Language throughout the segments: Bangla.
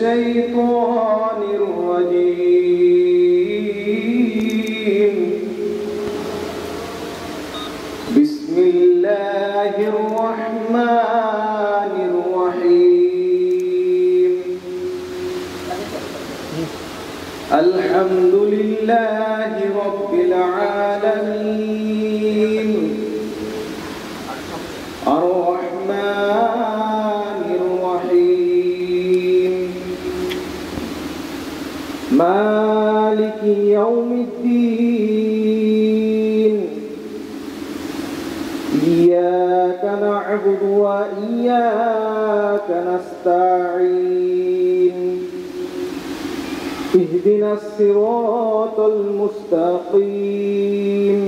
الشيطان الرجيم بسم الله الرحمن الرحيم الحمد لله رب العالمين الرحمن الرحيم مالك يوم الدين إياك نعبد وإياك نستعين اهدنا الصراط المستقيم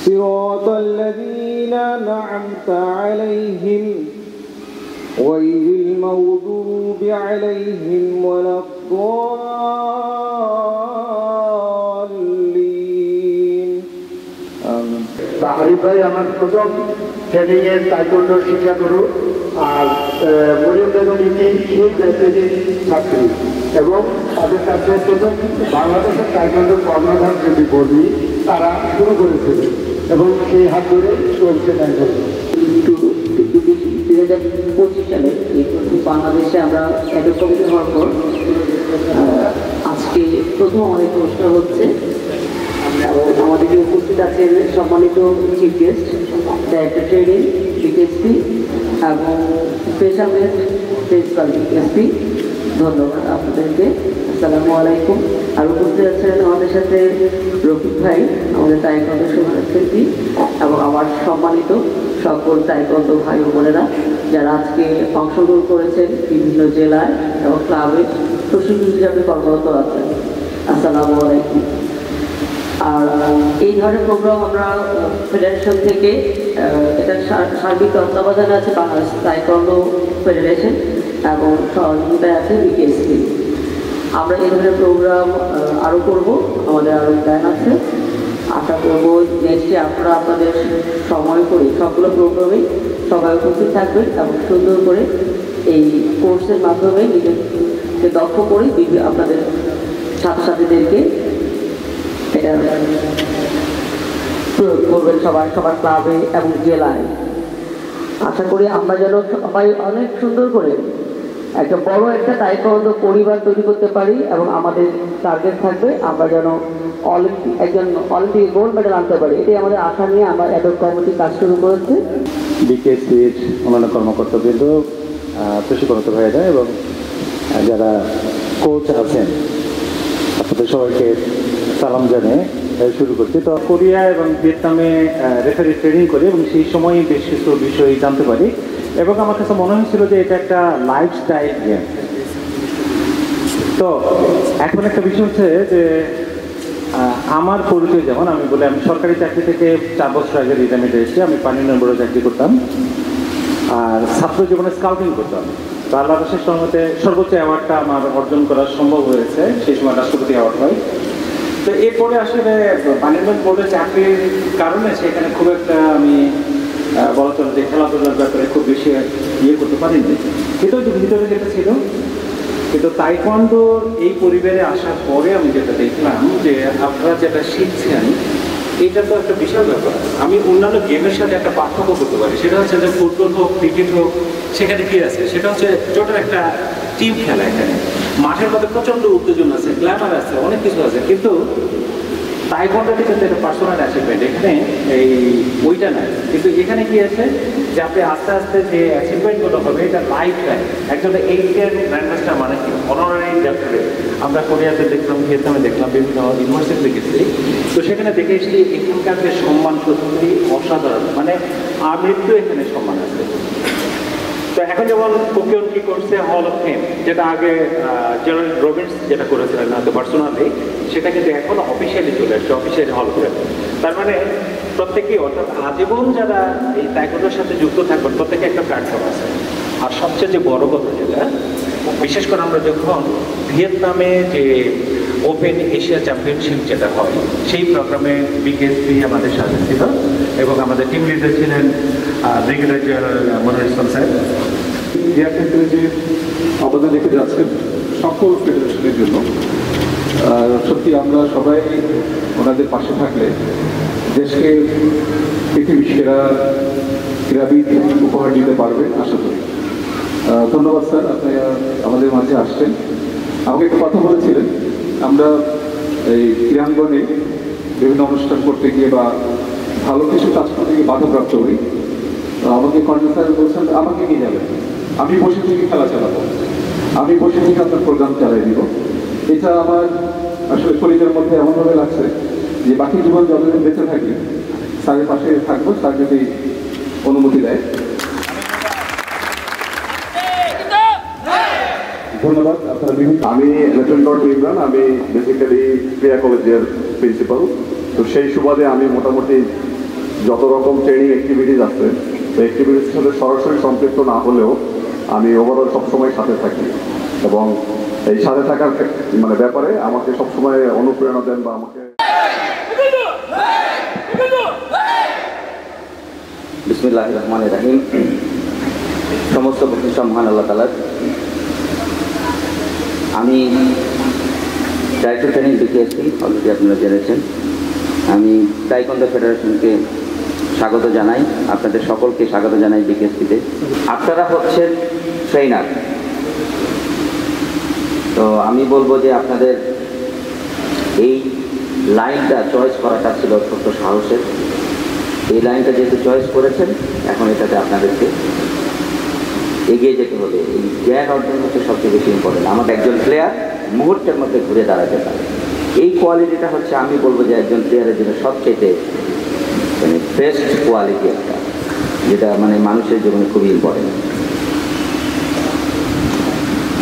صراط الذين أنعمت عليهم غير المغضوب عليهم ولا الضالين آمين তাহলে ভাই আমার প্রথম ট্রেনিং এর তাইকোন্ডো শিক্ষা গুরু আর মরিয়ম বেগম সেই ব্যাচের ছাত্রী এবং তাদের কাছে বাংলাদেশের তাইকোন্ডো কর্মধার যদি বলি তারা শুরু করেছিল এবং সেই হাত ধরে চলছে তাইকোন্ডো। 2025 সালে বাংলাদেশে আমরা একক কমিটি হওয়ার পর আজকে প্রথম আমাদের অনুষ্ঠান হচ্ছে। আমাদের উপস্থিত আছেন সম্মানিত chief guest, director training BKSP এবং স্পেশাল গেস্ট প্রিন্সিপাল বিকেএসপি। ধন্যবাদ আপনাদেরকে। আসসালামু আলাইকুম। আর উপস্থিত আছেন আমাদের সাথে রফিক ভাই, আমাদের তাইকোন্ডো সভাপতি, এবং আমার সম্মানিত সকল তাইকোন্ডো ভাই ও বোনেরা যারা আজকে অংশগ্রহণ করেছেন বিভিন্ন জেলায় এবং ক্লাবে প্রশিক্ষক হিসাবে কর্মরত আছেন। আসসালামু আলাইকুম। আর এই ধরনের প্রোগ্রাম আমরা ফেডারেশন থেকে, এটা সার্বিক তত্ত্বাবধানে আছে বাংলাদেশ তাইকোন্ডো ফেডারেশন এবং সহযোগিতায় আছে বিকেএসপি। আমরা এই ধরনের প্রোগ্রাম আরও করব, আমাদের আরও প্ল্যান আছে। আশা করব নেক্সটে আপনারা আপনাদের সময় করে সবগুলো প্রোগ্রামে সবাই উপস্থিত থাকবেন এবং সুন্দর করে এই কোর্সের মাধ্যমে নিজেকে দক্ষ করে আপনাদের ছাত্রছাত্রীদেরকে এটা প্রয়োগ করবেন সবার ক্লাবে এবং জেলায়। আশা করি আমরা যেন সবাই অনেক সুন্দর করে একটা বড় একটা তাইকোন্ডো পরিবার তৈরি করতে পারি এবং আমাদের টার্গেট থাকবে আমরা যেন একজন অলিম্পিক গোল্ড মেডেল আনতে পারি। এটাই আমাদের আশা নিয়ে আমরা একক কমিটি কাজ শুরু করেছি। বিকেএসপির অন্যান্য কর্মকর্তাবৃন্দ, প্রশিক্ষণরত ভাইয়েরা এবং যারা কোচ আছেন, আপনাদের সবাইকে সালাম জানিয়ে শুরু করছি। তো কোরিয়া এবং ভিয়েতনামে রেফারি ট্রেনিং করি এবং সেই সময় বেশ কিছু বিষয় জানতে পারি এবং আমার কাছে মনে হয়েছিল যে এটা একটা লাইফস্টাইল গেম। তো এখন একটা বিষয় হচ্ছে যে আমার পরিচয় যেমন আমি সরকারি চাকরি থেকে 4 বছর আগে রিটায়ারমেন্ট এসেছি। আমি পানি নম্বরে চাকরি করতাম আর ছাত্র জীবনে স্কাউটিং করতাম। তো আল্লাহ শেষ সময়তে সর্বোচ্চ অ্যাওয়ার্ডটা আমার অর্জন করা সম্ভব হয়েছে, সেই সময় রাষ্ট্রপতি অ্যাওয়ার্ড হয়। তো এরপরে আসলে পানিরমেন্ট বোর্ডে চাকরির কারণে সেখানে খুব একটা আমি বলা চলে যে খেলাধুলার ব্যাপারে খুব বেশি করতে পারিনি, কিন্তু ভিতরে যেটা ছিল। কিন্তু তাইকোন্ডোর এই পরিবারে আসার পরে আমি যেটা দেখলাম যে আপনারা যেটা শিখছেন এটা তো একটা বিশাল ব্যাপার। আমি অন্যান্য গেমের সাথে একটা পার্থক্য করতে পারি, সেটা হচ্ছে যে ফুটবল হোক ক্রিকেট হোক, সেখানে কি আছে সেটা হচ্ছে টোটাল একটা টিম খেলা। এখানে মাঠের মধ্যে প্রচণ্ড উত্তেজনা আছে, গ্ল্যামার আছে, অনেক কিছু আছে, কিন্তু তাইকোন্ডোতে কিন্তু একটা পার্সোনাল অ্যাচিভমেন্ট এখানে ওইটা নাই। কিন্তু এখানে কি আছে যে আপনি আস্তে আস্তে যে অ্যাচিভমেন্টগুলো হবে এটা লাইফ টাইম। একজন এইটের গ্র্যান্ডমাস্টার মানে কি অনারারি ডক্টরেট আমরা কোরিয়াতে দেখলাম, ভিয়েতনামে দেখলাম, বিভিন্ন ইউনিভার্সিটি দেখেছি। তো সেখানে দেখে এসেছি এখানকার যে সম্মান সত্যি অসাধারণ, মানে আমৃত্যু এখানে সম্মান আছে। তো এখন যেমন কোকিয়ন কি করছে হল অফ ফেম, যেটা আগে জেনারেল রবিন্স যেটা করেছিলেন হয়তো পার্সোনালি, সেটা কিন্তু এখন অফিসিয়ালি চলে আসছে, অফিসিয়ালি হল ফেম। তার মানে প্রত্যেকেই, অর্থাৎ আজীবন যারা এই তাইকোন্ডোর সাথে যুক্ত থাকবেন প্রত্যেকে একটা প্ল্যাটফর্ম আছে। আর সবচেয়ে যে বড় কথা যেটা, বিশেষ করে আমরা যখন ভিয়েতনামে যে ওপেন এশিয়া চ্যাম্পিয়নশিপ যেটা হয় সেই প্রোগ্রামে বিকেএসপি আমাদের সাথে ছিল এবং আমাদের টিম লিডার ছিলেন ব্রিগেডিয়ার জেনারেল মনিরুল ইসলাম স্যার। ক্রীড়া ক্ষেত্রে যে অবদান রেখে যাচ্ছেন সকল ফেডারেশনের জন্য, সত্যি আমরা সবাই ওনাদের পাশে থাকলে দেশকে পৃথিবীর সেরা ক্রীড়াবিদ উপহার দিতে পারবে আশা করি। ধন্যবাদ স্যার, আপনি আমাদের মাঝে আসছেন। আমাকে একটা কথা বলেছিলেন, আমরা এই ক্রীড়াঙ্গনে বিভিন্ন অনুষ্ঠান করতে গিয়ে বা ভালো কিছু কাজ করতে গিয়ে বাধাপ্রাপ্ত হই। আমাকে কর্নেল স্যার বলছেন আমাকে নিয়ে যাবেন, আমি বসে থেকে খেলা চালাবো, আমি বসে থেকে আপনার প্রোগ্রাম চালাই দিব। এটা আমার আসলে শরীরের মধ্যে এমনভাবে লাগছে যে বাকি জীবন যতদিন বেঁচে থাকি স্যারের পাশে থাকবো, স্যার যদি অনুমতি দেয়। ধন্যবাদ। আপনারা আমি লেফটেন্যান্ট ইমরান, আমি বেসিক্যালি ক্রিয়া কলেজের প্রিন্সিপাল। তো সেই সুবাদে আমি মোটামুটি যত রকম ট্রেনিং অ্যাক্টিভিটিস আছে সেই অ্যাক্টিভিটিসের সাথে সরাসরি সম্পৃক্ত না হলেও আমি ওভারঅল সবসময় সাথে থাকি, এবং এই সাথে থাকার মানে ব্যাপারে আমাকে সবসময় অনুপ্রেরণা দেন বা আমাকে। বিসমিল্লাহির রহমানির রহিম। সমস্ত প্রশংসা মহান আল্লাহ তাআলার। আমি ডাইরেক্টর ট্রেনিং বিকেএসপি, অলরেডি আপনারা জেনেছেন। আমি তাইকোয়ান্ডো ফেডারেশনকে স্বাগত জানাই, আপনাদের সকলকে স্বাগত জানাই বিকেএসপিতে। আপনারা হচ্ছেন ট্রেনার, তো আমি বলবো যে আপনাদের এই লাইনটা চয়েস করাটা ছিল অত্যন্ত সাহসের। এই লাইনটা যেহেতু চয়েস করেছেন, এখন এটাতে আপনাদেরকে এগিয়ে যেতে হবে। এই জ্ঞান অর্জন হচ্ছে সবচেয়ে বেশি ইম্পর্টেন্ট। আমাদের একজন প্লেয়ার মুহূর্তের মধ্যে ঘুরে দাঁড়াতে পারে, এই কোয়ালিটিটা হচ্ছে আমি বলবো যে একজন প্লেয়ারের জন্য সবচেয়ে মানে বেস্ট কোয়ালিটি একটা, যেটা মানে মানুষের জীবনে খুবই ইম্পর্টেন্ট।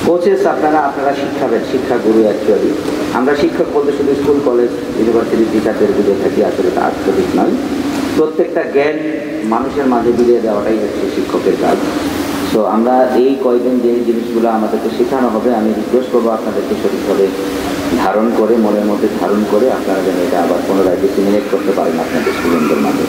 কোচেস আপনারা শিক্ষাবিদ, শিক্ষাগুরু অ্যাকচুয়ালি। আমরা শিক্ষক বলতে শুধু স্কুল কলেজ ইউনিভার্সিটির টিচারদের বুঝে থাকি, আসলে তা সঠিক নয়। প্রত্যেকটা জ্ঞান মানুষের মাঝে বিলিয়ে দেওয়াটাই হচ্ছে শিক্ষকের কাজ। সো আমরা এই কয়েকদিন যে জিনিসগুলো আমাদেরকে শেখানো হবে, আমি রিকোয়েস্ট করবো আপনাদেরকে সঠিকভাবে ধারণ করে, মনের মধ্যে ধারণ করে আপনারা যেন এটা আবার পুনরায় ডিসিমিনেট করতে পারেন আপনাদের স্টুডেন্টদের মাঝে।